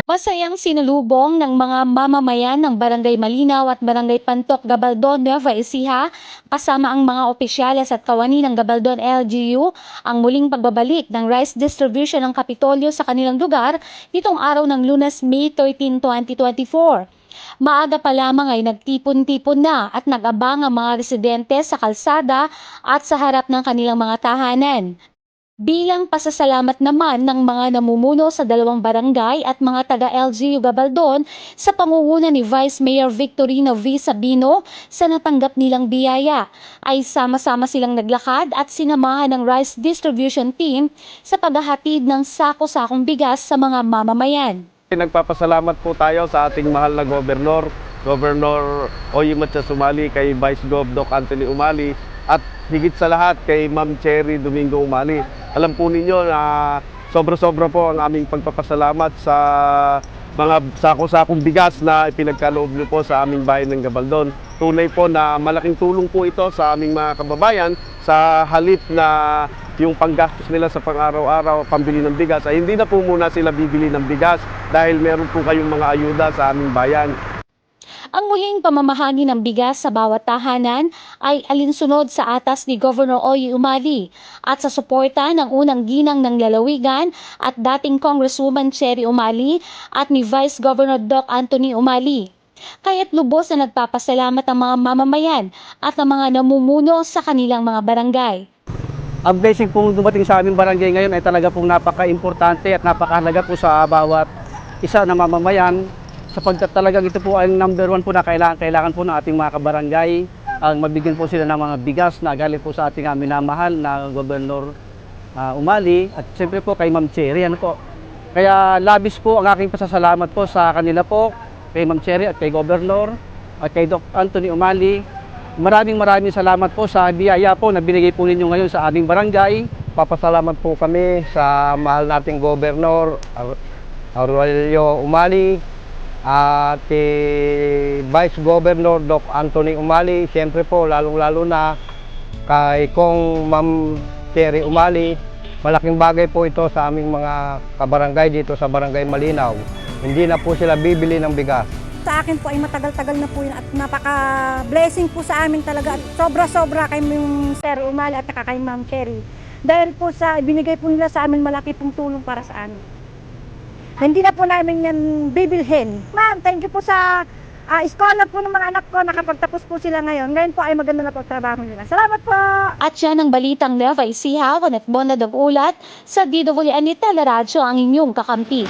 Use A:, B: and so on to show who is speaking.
A: Masayang sinalubong ng mga mamamayan ng Barangay Malinaw at Barangay Pantok, Gabaldon, Nueva Ecija, kasama ang mga opisyales at kawani ng Gabaldon LGU, ang muling pagbabalik ng rice distribution ng Kapitolyo sa kanilang lugar nitong araw ng Lunes, May 13, 2024. Maaga pa lamang ay nagtipon-tipon na at nag-abang ang mga residente sa kalsada at sa harap ng kanilang mga tahanan. Bilang pasasalamat naman ng mga namumuno sa dalawang barangay at mga taga-LGU Gabaldon sa pangunguna ni Vice Mayor Victorino V. Sabino sa natanggap nilang biyaya, ay sama-sama silang naglakad at sinamahan ng rice distribution team sa paghahatid ng sako-sakong bigas sa mga mamamayan.
B: Nagpapasalamat po tayo sa ating mahal na Gobernador, Governor Oyi Matcha Umali, kay Vice Gov. Doc Anthony Umali, at higit sa lahat kay Ma'am Cherry Domingo Umali. Alam po ninyo na sobra-sobra po ang aming pagpapasalamat sa mga sako-sakong bigas na ipinagkaloob niyo po sa aming bayan ng Gabaldon. Tunay po na malaking tulong po ito sa aming mga kababayan sa halip na yung panggastos nila sa pang-araw-araw, pambili ng bigas, ay hindi na po muna sila bibili ng bigas dahil meron po kayong mga ayuda sa aming bayan.
A: Ang muling pamamahagi ng bigas sa bawat tahanan ay alinsunod sa atas ni Governor Oyi Umali at sa suporta ng unang ginang ng lalawigan at dating Congresswoman Cherry Umali at ni Vice Governor Doc Anthony Umali. Kaya't lubos na nagpapasalamat ang mga mamamayan at ang mga namumuno sa kanilang mga barangay.
C: Ang blessing pong dumating sa aming barangay ngayon ay talaga pong napaka-importante at napakahalaga po sa bawat isa na mamamayan, sapagkat talagang ito po ang number one po na kailangan po ng ating mga kabarangay, ang mabigyan po sila ng mga bigas na galing po sa ating minamahal na Gobernador Umali at siyempre po kay Ma'am Cherry. Ano po? Kaya labis po ang aking pasasalamat po sa kanila po, kay Ma'am Cherry at kay Gobernador at kay Doc Anthony Umali. Maraming salamat po sa biyaya po na binigay po ninyo ngayon sa aming barangay.
D: Papasalamat po kami sa mahal nating Gobernador Aurelio Umali at Vice Governor Doc Anthony Umali. Siyempre po lalong-lalo na kay Kong Ma'am Cherry Umali. Malaking bagay po ito sa aming mga kabarangay dito sa Barangay Malinaw. Hindi na po sila bibili ng bigas.
E: Sa akin po ay matagal-tagal na po yun at napaka-blessing po sa amin talaga at sobra-sobra kay Sir Umali at kay Ma'am Cherry. Dahil po sa ibinigay po nila sa amin, malaki pong tulong para sa amin. Hindi na po namin yan bibilhin. Ma'am, thank you po sa scholar po ng mga anak ko. Nakapagtapos po sila ngayon. Ngayon po ay maganda na pagtrabaho nila. Salamat po!
A: At yan ang balitang Nueva Ecija, Bonnet Bonda ng Ulat, sa DWN Teleradyo ang inyong kakampi.